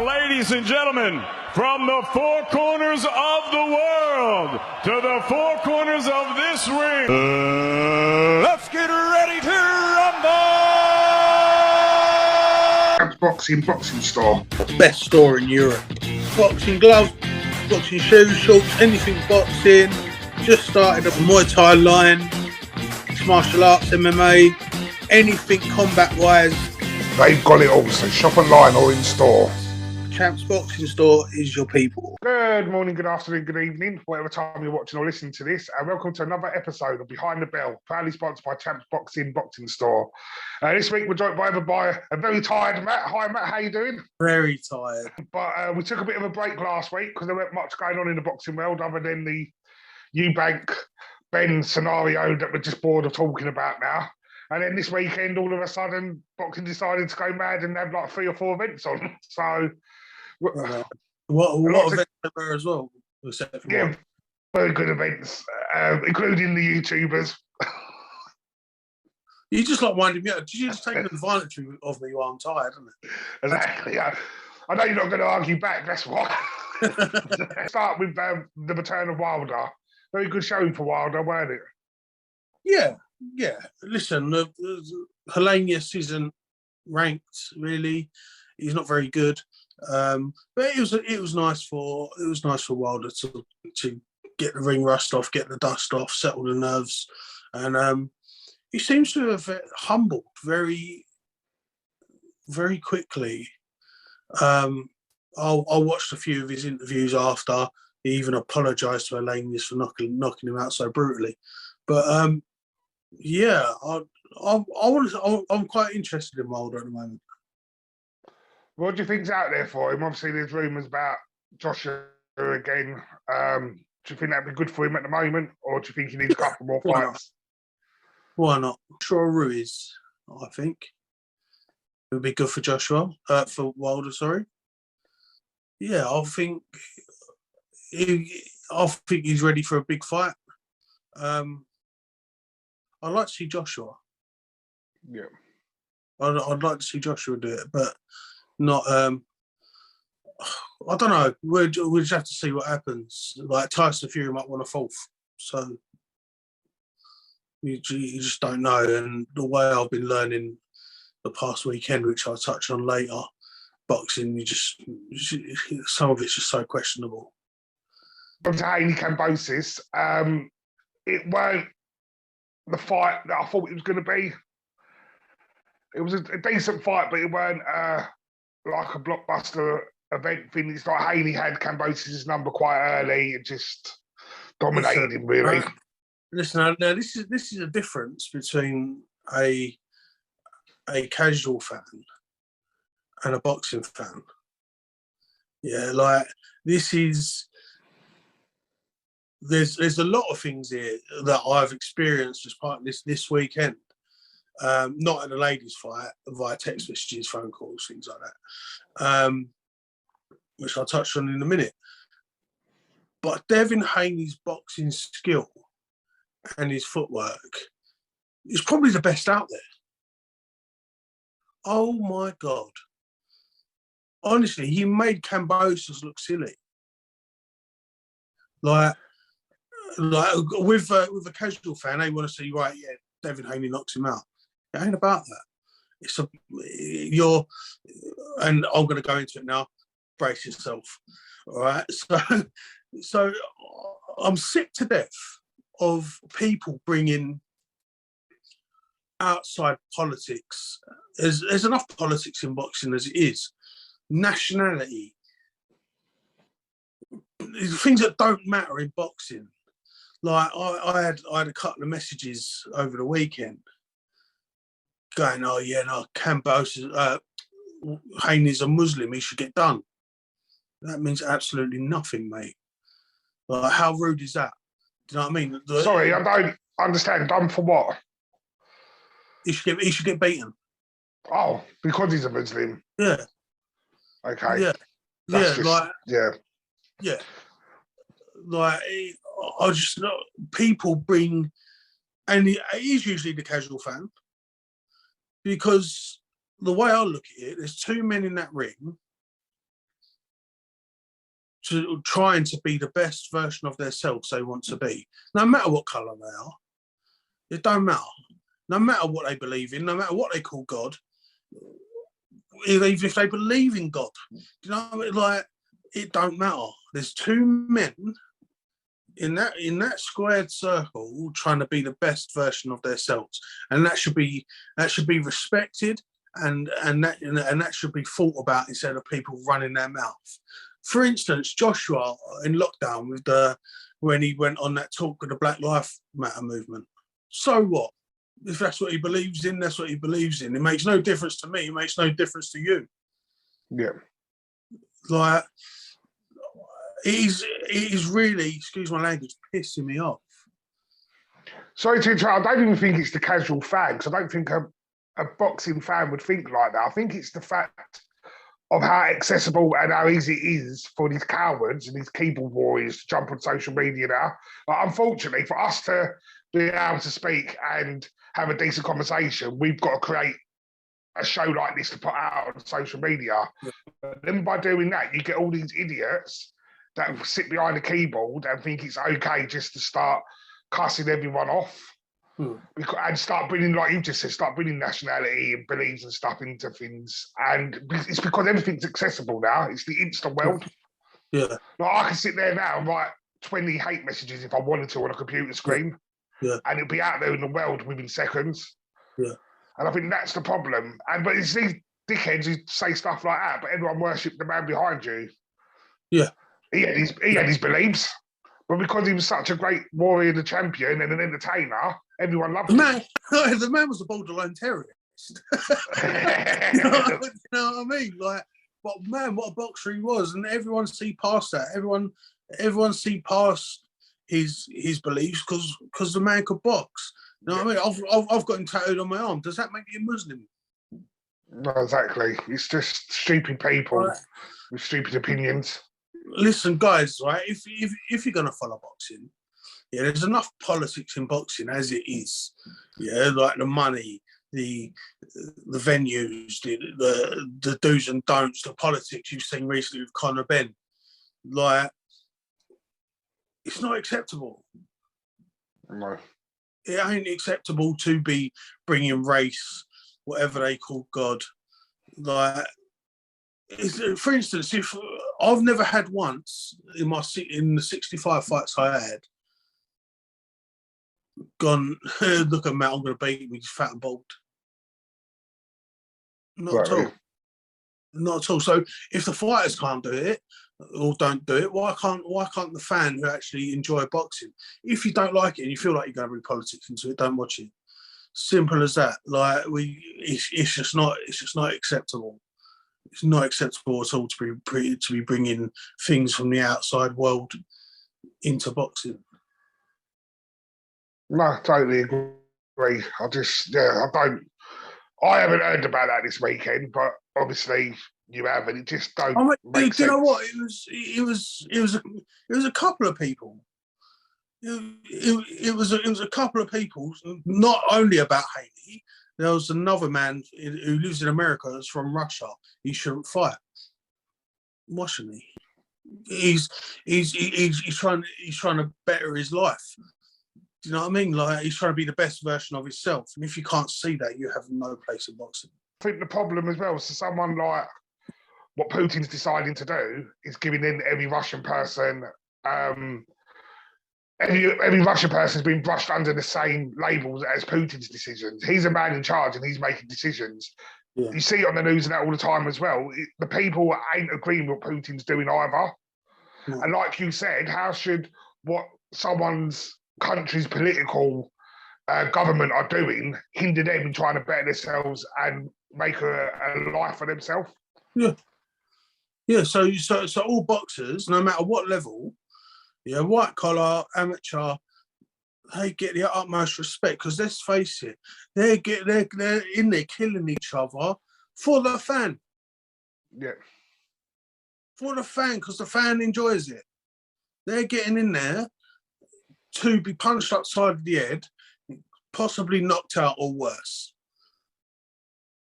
ladies and gentlemen, from the four corners of the world to the four corners of this ring, let's get ready to rumble! Boxing store. Best store in Europe. Boxing gloves, boxing shoes, shorts, anything boxing. Just started a Muay Thai line, mixed martial arts, MMA, anything combat-wise. They've got it all, so shop online or in store. Champs Boxing Store is your people. Good morning, good afternoon, good evening, whatever time you're watching or listening to this, and welcome to another episode of Behind the Bell, proudly sponsored by Champs Boxing Store. This week we're joined by a very tired Matt. Hi Matt, how you doing? Very tired. But we took a bit of a break last week because there weren't much going on in the boxing world other than the Eubank Ben scenario that we're just bored of talking about now. And then this weekend, all of a sudden, boxing decided to go mad and have like 3 or 4 events on. So, what events there were as well? Yeah, very good events, including the YouTubers. You just like winding me up. Did you just take advantage of me while I'm tired, isn't it? Exactly, yeah. I know you're not going to argue back, that's why. Start with the return of Wilder. Very good showing for Wilder, weren't it? Yeah. Listen, Helenius isn't ranked really. He's not very good, but it was nice for Wilder to get the ring rust off, get the dust off, settle the nerves, and he seems to have humbled very, very quickly. I watched a few of his interviews after. He even apologised to Helenius for knocking him out so brutally, but. Yeah, I'm quite interested in Wilder at the moment. What do you think's out there for him? Obviously, there's rumours about Joshua again. Do you think that'd be good for him at the moment, or do you think he needs a couple more fights? Why not? Joshua Ruiz, I think, it would be good for for Wilder. Sorry. Yeah, I think he's ready for a big fight. I'd like to see Joshua. Yeah. I'd like to see Joshua do it, but not... I don't know. We'll just have to see what happens. Like, Tyson Fury might want a 4th. So, you just don't know. And the way I've been learning the past weekend, which I'll touch on later, boxing, some of it's just so questionable. From Haney Cambosis, it weren't the fight that I thought it was going to be. It was a decent fight, but it weren't like a blockbuster event thing. It's like Haney had Cambosis' number quite early and just dominated him, really. Listen, now this is a difference between a casual fan and a boxing fan. Yeah, like this is. There's a lot of things here that I've experienced as part of this weekend. Not in a ladies' fight, via text messages, phone calls, things like that, which I'll touch on in a minute. But Devin Haney's boxing skill and his footwork is probably the best out there. Oh my God. Honestly, he made Cambosis look silly. Like with a casual fan, they want to see, right, yeah, Devin Haney knocks him out. It ain't about that. And I'm going to go into it now. Brace yourself, all right? So I'm sick to death of people bringing outside politics. There's enough politics in boxing as it is. Nationality, things that don't matter in boxing. Like I had a couple of messages over the weekend going, oh yeah, no, Cambosis, Haney's a Muslim, he should get done. That means absolutely nothing, mate. Like, how rude is that? Do you know what I mean? Sorry, I don't understand. Done for what? He should get beaten. Oh, because he's a Muslim. Yeah. Okay. Yeah. Yeah. Like, I just know people bring, and he's usually the casual fan, because the way I look at it, there's 2 men in that ring to trying to be the best version of themselves they want to be, no matter what colour they are. It don't matter. No matter what they believe in, no matter what they call God, even if they believe in God, you know, like, it don't matter. There's two men in that squared circle trying to be the best version of themselves, and that should be respected, and that should be thought about instead of people running their mouth. For instance, Joshua in lockdown when he went on that talk with the Black Lives Matter movement. So what? If that's what he believes in, that's what he believes in. It makes no difference to me. It makes no difference to you. Yeah. Like, it is really, excuse my language, pissing me off. Sorry to interrupt. I don't even think it's the casual fan, because I don't think a boxing fan would think like that. I think it's the fact of how accessible and how easy it is for these cowards and these keyboard warriors to jump on social media now. Like, unfortunately, for us to be able to speak and have a decent conversation, we've got to create a show like this to put out on social media. But then by doing that, you get all these idiots that sit behind a keyboard and think it's okay just to start cussing everyone off. And start bringing, like you just said, start bringing nationality and beliefs and stuff into things. And it's because everything's accessible now. It's the instant world. Yeah. Like, I can sit there now and write 20 hate messages if I wanted to on a computer screen. Yeah. And it'll be out there in the world within seconds. Yeah. And I think that's the problem. But it's these dickheads who say stuff like that, but everyone worshipped the man behind you. Yeah. He had his beliefs. But because he was such a great warrior and a champion and an entertainer, everyone loved him. The man was a borderline terrorist. You know what I mean? Like, but man, what a boxer he was, and everyone see past that. Everyone see past his beliefs because the man could box. You know what I mean? I've got him tattooed on my arm. Does that make you a Muslim? No, exactly. It's just stupid people with stupid opinions. Listen, guys, right? If you're gonna follow boxing, yeah, there's enough politics in boxing as it is. Yeah, like the money, the venues, the do's and don'ts, the politics you've seen recently with Conor Benn. Like, it's not acceptable. No. It ain't acceptable to be bringing race, whatever they call God. Like, for instance, if I've never had once in the 65 fights I had gone, look at Matt, I'm going to beat him, he's fat and bald. Not at all. Not at all. So if the fighters can't do it or don't do it, why can't the fan who actually enjoy boxing? If you don't like it and you feel like you're going to bring politics into it, don't watch it. Simple as that. Like, it's just not acceptable. It's not acceptable at all to be bringing things from the outside world into boxing. No, totally agree. I haven't heard about that this weekend, but obviously you have, and it just don't make sense. You know what? It was a couple of people. It was a couple of people. Not only about Haney. There was another man who lives in America that's from Russia. He shouldn't fight. Why shouldn't he? He's trying to better his life. Do you know what I mean? Like, he's trying to be the best version of himself. And if you can't see that, you have no place in boxing. I think the problem as well is, someone like what Putin's deciding to do is giving in every Russian person. Every Russian person has been brushed under the same labels as Putin's decisions. He's a man in charge and he's making decisions. Yeah. You see it on the news and that all the time as well. The people ain't agreeing with what Putin's doing either. No. And like you said, how should what someone's country's political government are doing hinder them in trying to better themselves and make a life for themselves? Yeah. Yeah, so all boxers, no matter what level, yeah, white collar, amateur, they get the utmost respect, because let's face it, they're in there killing each other for the fan. Yeah. For the fan, because the fan enjoys it. They're getting in there to be punched upside the head, possibly knocked out or worse.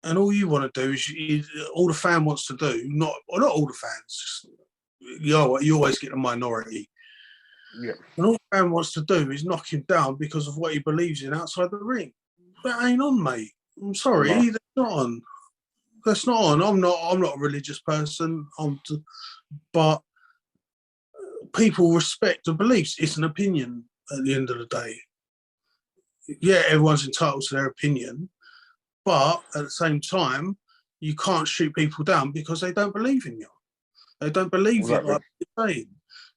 And all you want to do is all the fan wants to do, not all the fans, you always get a minority. Yeah. And all Van wants to do is knock him down because of what he believes in outside the ring. That ain't on, mate. I'm sorry, No. that's not on. That's not on. I'm not a religious person. But people respect the beliefs. It's an opinion at the end of the day. Yeah, everyone's entitled to their opinion, but at the same time, you can't shoot people down because they don't believe in you. They don't believe it like you're saying.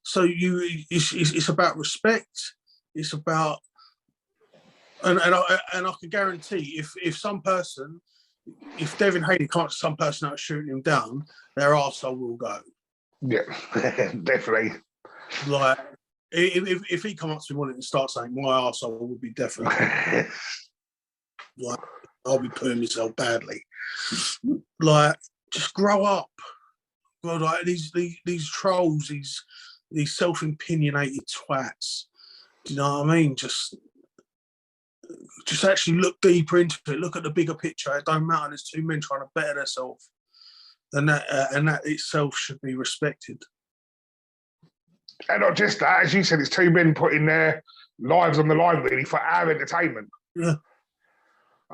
So it's about respect. It's about, and I can guarantee if Devin Haney can't some person out shooting him down, their arsehole will go. Yeah, definitely. Like if he come up to me wanting to start saying my arsehole would be definitely like I'll be putting myself badly. Like just grow up. Well, like these trolls, these self-opinionated twats. Do you know what I mean? Just actually look deeper into it. Look at the bigger picture. It don't matter. There's two men trying to better themselves, and that itself should be respected. And not just that, as you said, it's two men putting their lives on the line really for our entertainment. Yeah.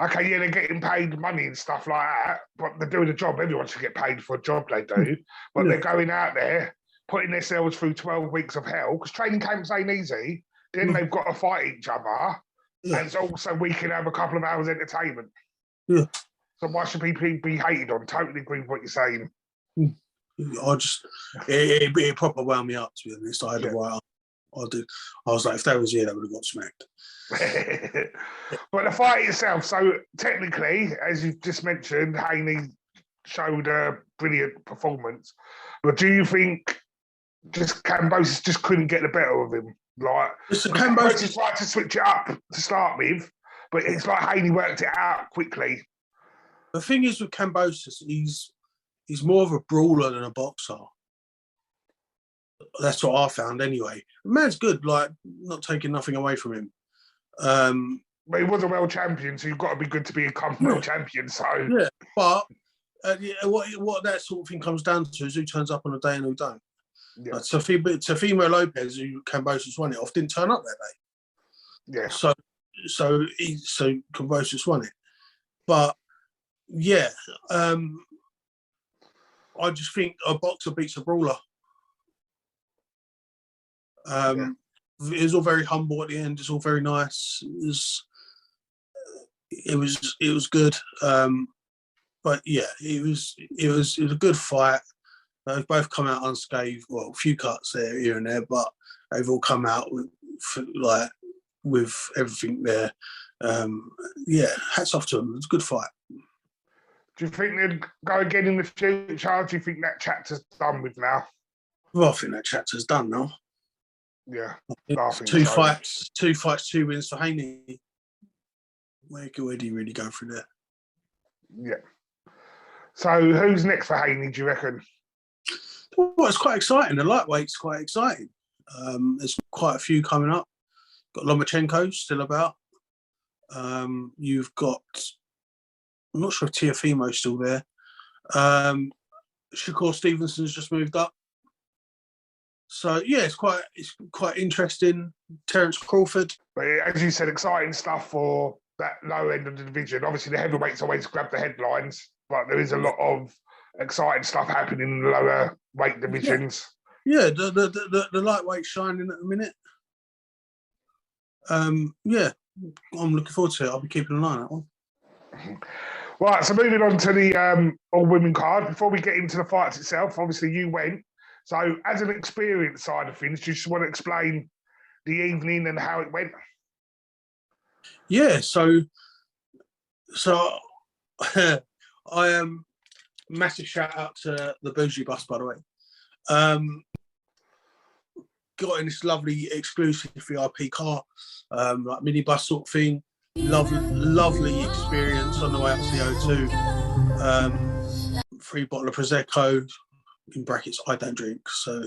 Okay, yeah, they're getting paid money and stuff like that, but they're doing a job. Everyone should get paid for a job they do. But they're going out there, putting themselves through 12 weeks of hell, because training camps ain't easy. Then they've got to fight each other. Yeah. And it's also we can have a couple of hours entertainment. Yeah. So why should people be hated on? Totally agree with what you're saying. It proper wound me up, to be honest. I had to write up. I was like, if that was here, they would have got smacked. But the fight itself, so technically, as you've just mentioned, Haney showed a brilliant performance. But do you think just Kambosos just couldn't get the better of him? Like, Kambosos tried to switch it up to start with, but it's like Haney worked it out quickly. The thing is with Kambosos, he's more of a brawler than a boxer. That's what I found anyway. The man's good, like, not taking nothing away from him. But he was a world champion, so you've got to be good to be a world champion. So yeah, but what that sort of thing comes down to is who turns up on a day and who don't. Yeah. Teofimo Lopez, who Kambosos won it off, didn't turn up that day. Yeah. So Kambosos won it. But yeah, I just think a boxer beats a brawler. It was all very humble at the end. It's all very nice. It was good. But yeah, it was a good fight. They've both come out unscathed. Well, a few cuts there, here and there, but they've all come out with everything there. Hats off to them. It's a good fight. Do you think they'd go again in the future? Do you think that chapter's done with now? Well, I think that chapter's done now. Yeah. Two fights, 2 wins for Haney. Where do you really go through there? Yeah. So who's next for Haney, do you reckon? Well, it's quite exciting. The lightweight's quite exciting. There's quite a few coming up. Got Lomachenko still about. You've got, I'm not sure if Teofimo's still there. Shakur Stevenson's just moved up. So yeah, it's quite interesting. Terence Crawford. But as you said, exciting stuff for that low end of the division. Obviously, the heavyweights always grab the headlines, but there is a lot of exciting stuff happening in the lower weight divisions. Yeah, the lightweight shining at the minute. Yeah, I'm looking forward to it. I'll be keeping an eye on that one. Right, so moving on to the all-women card. Before we get into the fights itself, obviously you went. So as an experience side of things, do you just want to explain the evening and how it went? Yeah, so I am massive shout out to the Bougie Bus, by the way. Got in this lovely exclusive VIP car, like minibus sort of thing. Lovely experience on the way up to the O2. Free bottle of Prosecco, in brackets, I don't drink, so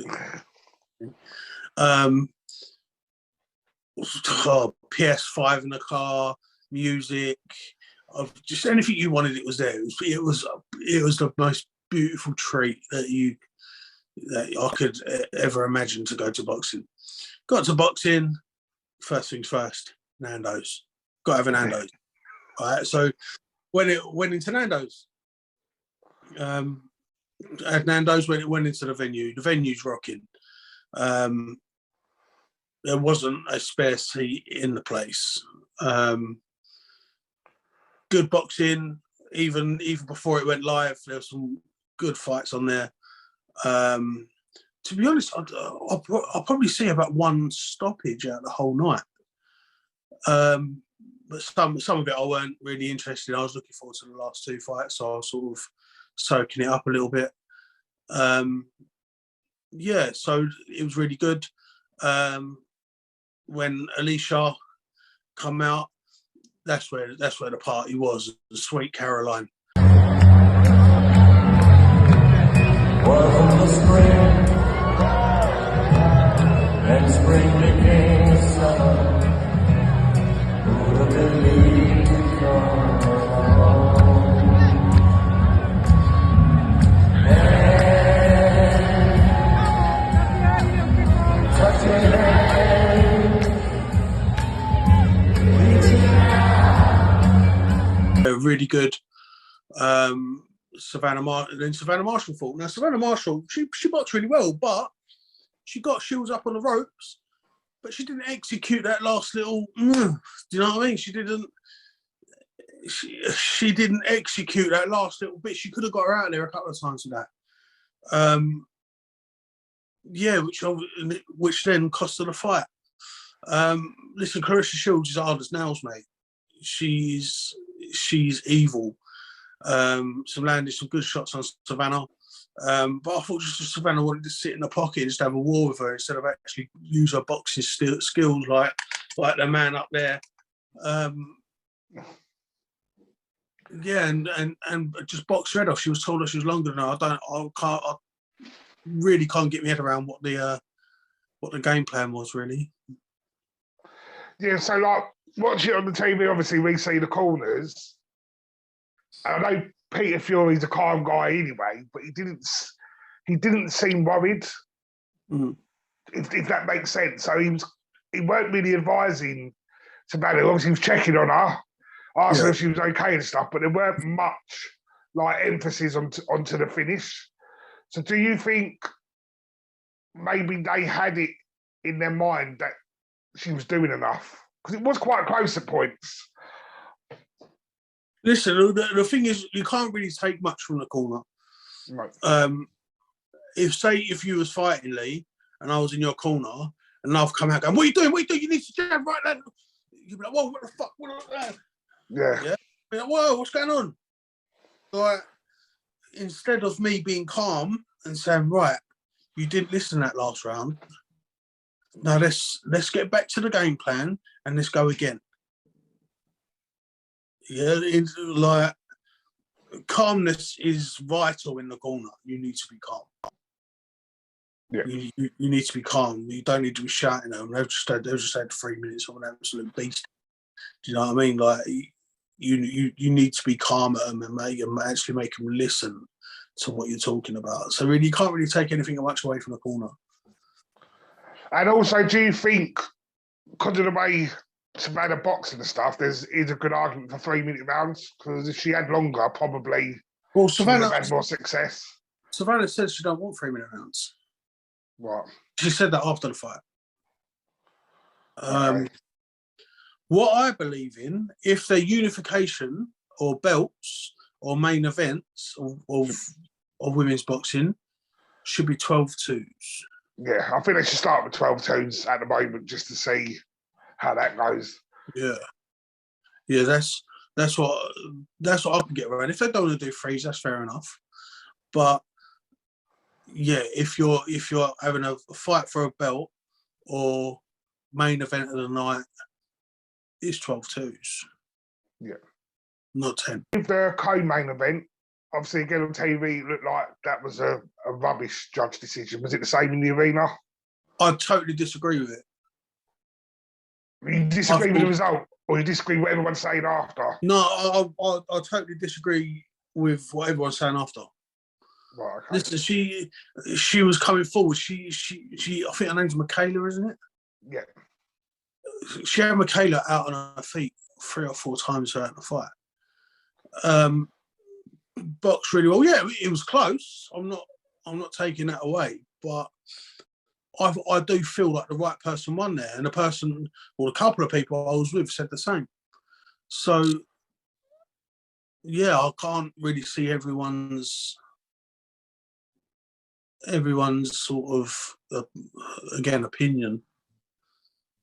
PS5 in the car, music, just anything you wanted, it was there. It was the most beautiful treat that you that I could ever imagine to go to boxing. Got to boxing, first things first, Nando's. Got to have a Nando's. All right, so when it went into Nando's, at Nando's, when it went into the venue's rocking. There wasn't a spare seat in the place. Good boxing, even before it went live, there were some good fights on there. To be honest, I'll probably see about one stoppage out the whole night. But some of it I weren't really interested in. I was looking forward to the last two fights, so I was sort of soaking it up a little bit. Yeah, so it was really good. When Alicia come out, that's where the party was. The Sweet Caroline. Wasn't the spring, and spring became the summer. Who would believe it come along? And touching hands, reaching out. Really good. Savannah Marshall fought. Now Savannah Marshall, she boxed really well, but she got shields up on the ropes, but she didn't execute that last little. Do you know what I mean? She didn't execute that last little bit. She could have got her out of there a couple of times with that. Yeah, which then cost her the fight. Listen, Clarissa Shields is hard as nails, mate. She's evil. Landed some good shots on Savannah. But I thought just Savannah wanted to sit in the pocket and just have a war with her instead of actually use her boxing skills like the man up there. Yeah, and just box her head off. She was told her she was longer than her. I really can't get my head around what the game plan was really. Yeah, so like watching it on the TV, obviously we see the corners. I know Peter Fury's a calm guy anyway, but he didn't seem worried. Mm. If that makes sense. So he weren't really advising Savannah. Obviously, he was checking on her, asking if she was okay and stuff, but there weren't much like emphasis onto the finish. So do you think maybe they had it in their mind that she was doing enough? Because it was quite close at points. Listen, the thing is, you can't really take much from the corner. Right. If you was fighting Lee and I was in your corner and I've come out going, what are you doing? You need to jab right there. You'd be like, whoa, what the fuck? Yeah. Be like, whoa, what's going on? Like, instead of me being calm and saying, right, you didn't listen that last round. Now let's get back to the game plan and let's go again. Yeah, it's like calmness is vital in the corner. You need to be calm. Yeah. You need to be calm. You don't need to be shouting at them. They've just had 3 minutes of an absolute beast. Do you know what I mean? Like you need to be calm at them and actually make them listen to what you're talking about. So really, you can't really take anything much away from the corner. And also, do you think, because of the way Savannah boxing and stuff, is a good argument for 3 minute rounds? Because if she had longer, probably Savannah had more success. Savannah says she don't want 3 minute rounds. Right. She said that after the fight. What I believe in, if they're unification or belts or main events of women's boxing, should be 12-2s. Yeah, I think they should start with 12-2s at the moment just to see how that goes. Yeah, that's what I can get around. If they don't want to do 3s, that's fair enough. But yeah, if you're having a fight for a belt or main event of the night, it's 12-2s. Yeah, not 10. With the co-main event, obviously again on TV, it looked like that was a rubbish judge decision. Was it the same in the arena? I totally disagree with it. You disagree with the result, or you disagree with what everyone's saying after? No, I totally disagree with what everyone's saying after. Right, okay. Listen, she was coming forward. She I think her name's Michaela, isn't it? Yeah. She had Michaela out on her feet 3 or 4 times throughout the fight. Boxed really well. Yeah, it was close. I'm not taking that away, but I do feel like the right person won there, and the person, or a couple of people I was with, said the same. So yeah, I can't really see everyone's sort of again opinion.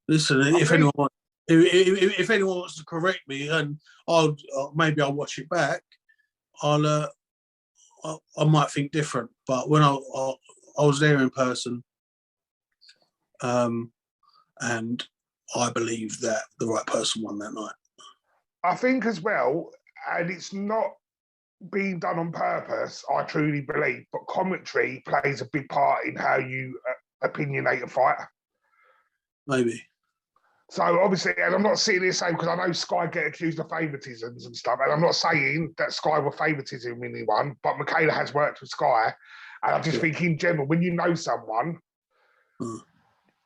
Listen, if anyone wants to correct me, and I'll maybe I'll watch it back, I might think different. But when I was there in person, and I believe that the right person won that night. I think as well, and it's not being done on purpose, I truly believe, but commentary plays a big part in how you opinionate a fight. Maybe. So obviously, and I'm not sitting here saying, because I know Sky get accused of favouritisms and stuff, and I'm not saying that Sky were favouritism anyone, but Michaela has worked with Sky, and I just think in general, when you know someone,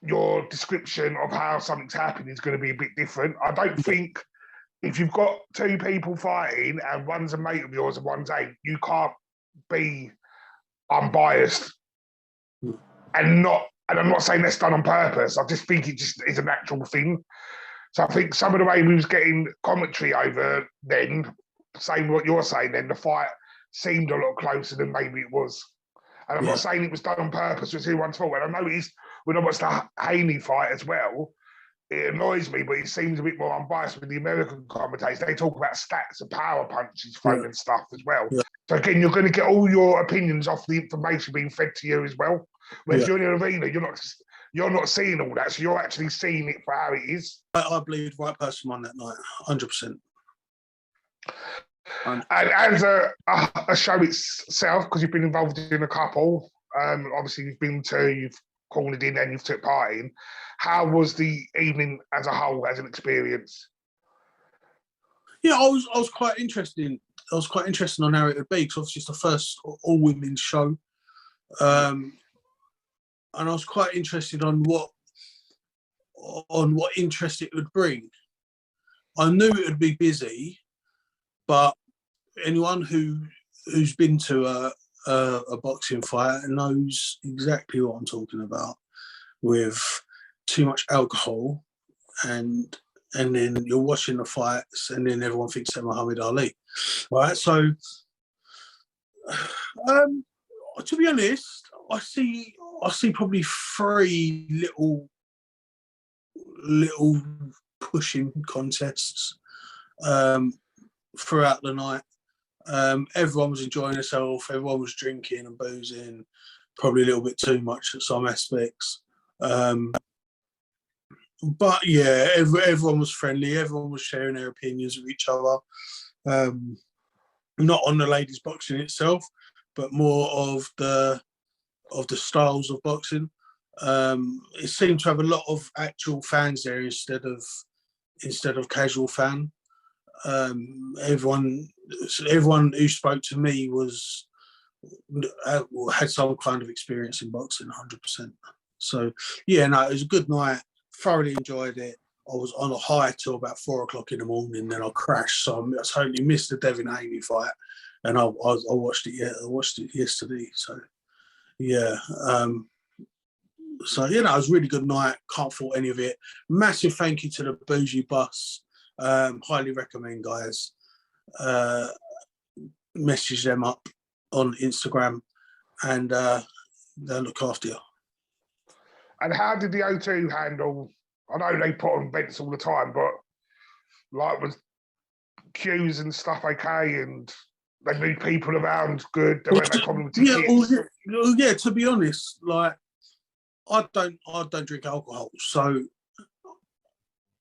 your description of how something's happening is going to be a bit different. I don't think if you've got 2 people fighting and one's a mate of yours and one's ain't, you can't be unbiased and not. And I'm not saying that's done on purpose. I just think it just is a natural thing. So I think some of the way we was getting commentary over then, saying what you're saying, then the fight seemed a lot closer than maybe it was. And I'm not saying it was done on purpose, it was everyone's fault. And I noticed when I watched the Haney fight as well, it annoys me, but it seems a bit more unbiased with the American commentators. They talk about stats and power punches thrown and stuff as well. Yeah. So again, you're going to get all your opinions off the information being fed to you as well. Whereas you're in an arena, you're not seeing all that, so you're actually seeing it for how it is. I believe the right person won that night, 100%. And as a show itself, because you've been involved in a couple, obviously you've called in and you've took part in. How was the evening as a whole, as an experience? Yeah, I was quite interested. I was quite interested on how it would be, because obviously it's the first all women's show, and I was quite interested on what interest it would bring. I knew it would be busy, but anyone who's been to a boxing fight knows exactly what I'm talking about, with too much alcohol, and then you're watching the fights, and then everyone thinks they're Muhammad Ali, right? So, to be honest, I see probably 3 little pushing contests throughout the night. Everyone was enjoying themselves. Everyone was drinking and boozing, probably a little bit too much at some aspects. But yeah, everyone was friendly. Everyone was sharing their opinions with each other. Not on the ladies' boxing itself, but more of the styles of boxing. It seemed to have a lot of actual fans there instead of casual fan. Everyone who spoke to me had some kind of experience in boxing, 100%. So yeah, no, it was a good night. Thoroughly enjoyed it. I was on a high till about 4 o'clock in the morning, then I crashed. So I totally missed the Devin Haney fight, and I watched it. Yeah, I watched it yesterday. So yeah. So it was a really good night. Can't fault any of it. Massive thank you to the Bougie Bus. Highly recommend, guys. Message them up on Instagram, and they'll look after you. And how did the O2 handle? I know they put on events all the time, but like, was queues and stuff okay, and they moved people around good? There weren't no problem with tickets. Yeah. To be honest, like, I don't drink alcohol, so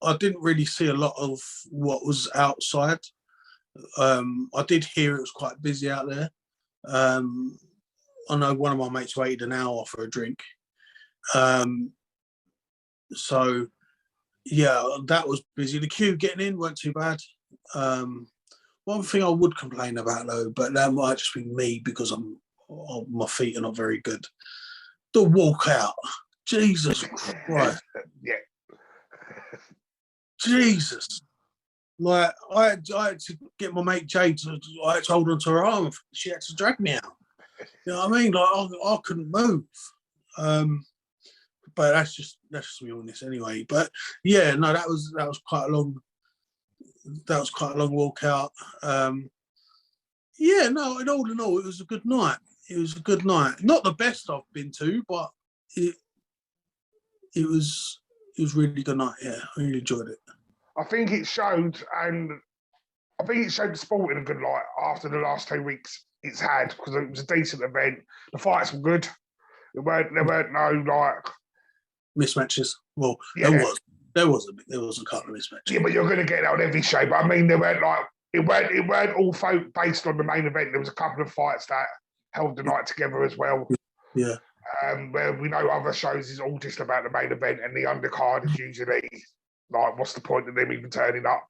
I didn't really see a lot of what was outside. I did hear it was quite busy out there. I know one of my mates waited an hour for a drink. So yeah, that was busy. The queue getting in weren't too bad. One thing I would complain about though, but that might just be me because I'm oh, my feet are not very good. The walkout, Jesus Christ, Yeah. Jesus. Like, I had to get my mate Jade I had to hold onto her arm. She had to drag me out. You know what I mean? Like, I couldn't move. But that's just me on this anyway. But yeah, no, that was quite a long. That was quite a long walkout. Yeah, no, in all, it was a good night. It was a good night. Not the best I've been to, but it was really good night. Yeah, I really enjoyed it. I think it showed, and I think it showed the sport in a good light after the last 2 weeks it's had, because it was a decent event. The fights were good. There weren't no like mismatches. Well, yeah. there was a couple of mismatches. Yeah, but you're going to get that on every show. But I mean, there weren't like it weren't all based on the main event. There was a couple of fights that held the night together as well. Yeah. Where we know other shows is all just about the main event, and the undercard is usually like, what's the point of them even turning up?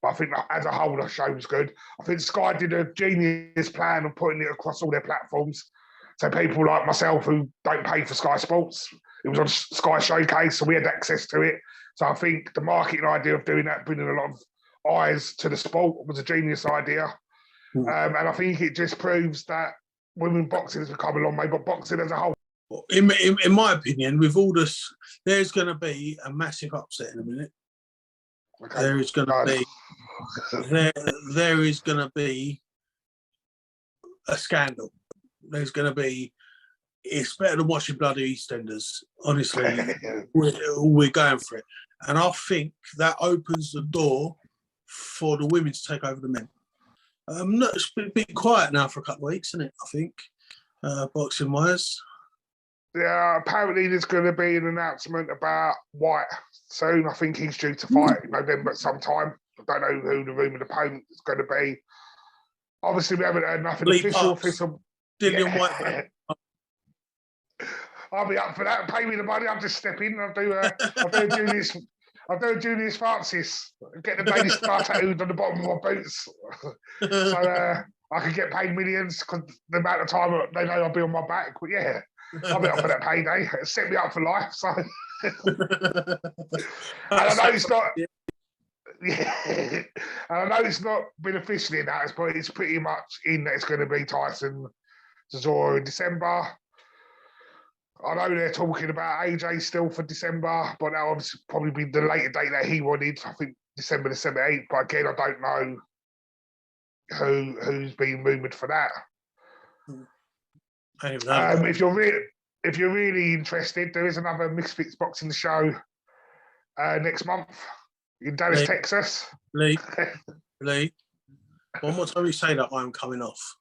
But I think that as a whole, the show was good. I think Sky did a genius plan of putting it across all their platforms. So people like myself who don't pay for Sky Sports, it was on Sky Showcase, so we had access to it. So I think the marketing idea of doing that, bringing a lot of eyes to the sport, was a genius idea. And I think it just proves that women boxing has become a long way, but boxing as a whole. In my opinion, with all this, there's going to be a massive upset in a minute. Okay. There is going to be there is going to be a scandal. There's going to be. It's better than watching bloody EastEnders. Honestly, we're going for it, and I think that opens the door for the women to take over the men. It's been quiet now for a couple of weeks, isn't it? I think boxing wise. Yeah, apparently there's going to be an announcement about White soon. I think he's due to fight in November at some time. I don't know who the rumoured opponent is going to be. Obviously, we haven't heard nothing official. Dillian White. I'll be up for that. Pay me the money. I'll just step in. I'll do Julius Francis. Get the baby star tattooed on the bottom of my boots. So I could get paid millions because the amount of time they know I'll be on my back. But yeah, I'll be up for that payday. It set me up for life. So, and I know it's not. Yeah, and I know it's not been officially announced, but it's pretty much in that it's going to be Tyson Chisora in December. I know they're talking about AJ still for December, but that'll obviously probably be the later date that he wanted. I think December the 8th. But again, I don't know who's being rumoured for that. If you're really interested, there is another Misfits boxing show next month in Dallas, Texas. Lee, one more time you say that, I'm coming off.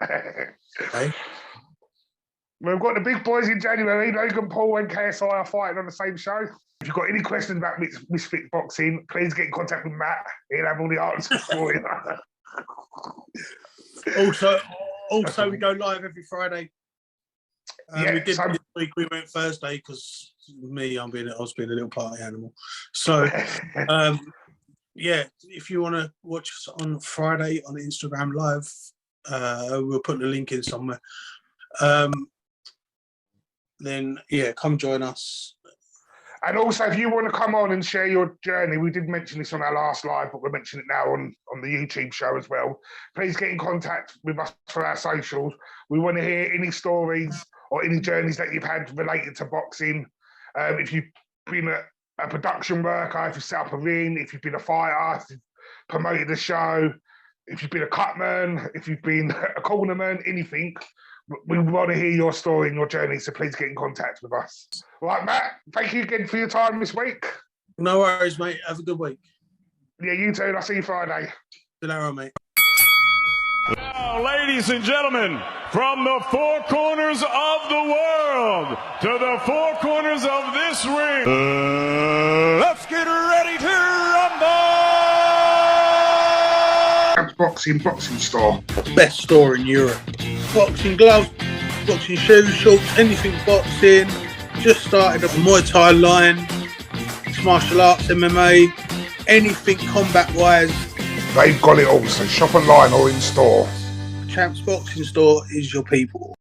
Okay. We've got the big boys in January. Logan Paul and KSI are fighting on the same show. If you've got any questions about Misfit boxing, please get in contact with Matt. He'll have all the answers for you. Also, we go live every Friday. We did this week. We went Thursday because I was being a little party animal. So, if you want to watch us on Friday on Instagram Live, we'll put the link in somewhere. Then come join us. And also, if you want to come on and share your journey, we did mention this on our last live, but we'll mention it now on the YouTube show as well. Please get in contact with us for our socials. We want to hear any stories or any journeys that you've had related to boxing. If you've been a production worker, if you've set up a ring, if you've been a fighter, if you've promoted a show, if you've been a cutman, if you've been a cornerman, anything. We want to hear your story and your journey, so please get in contact with us. All right, Matt, thank you again for your time this week. No worries, mate. Have a good week. Yeah, you too. I'll see you Friday. Good night, mate. Now, ladies and gentlemen, from the four corners of the world to the four corners of this ring, let's get ready to rumble! Boxing store. Best store in Europe. Boxing gloves, boxing shoes, shorts, anything boxing. Just started a Muay Thai line, mixed martial arts, MMA, anything combat wise. They've got it all, so shop online or in store. Champs Boxing Store is your people.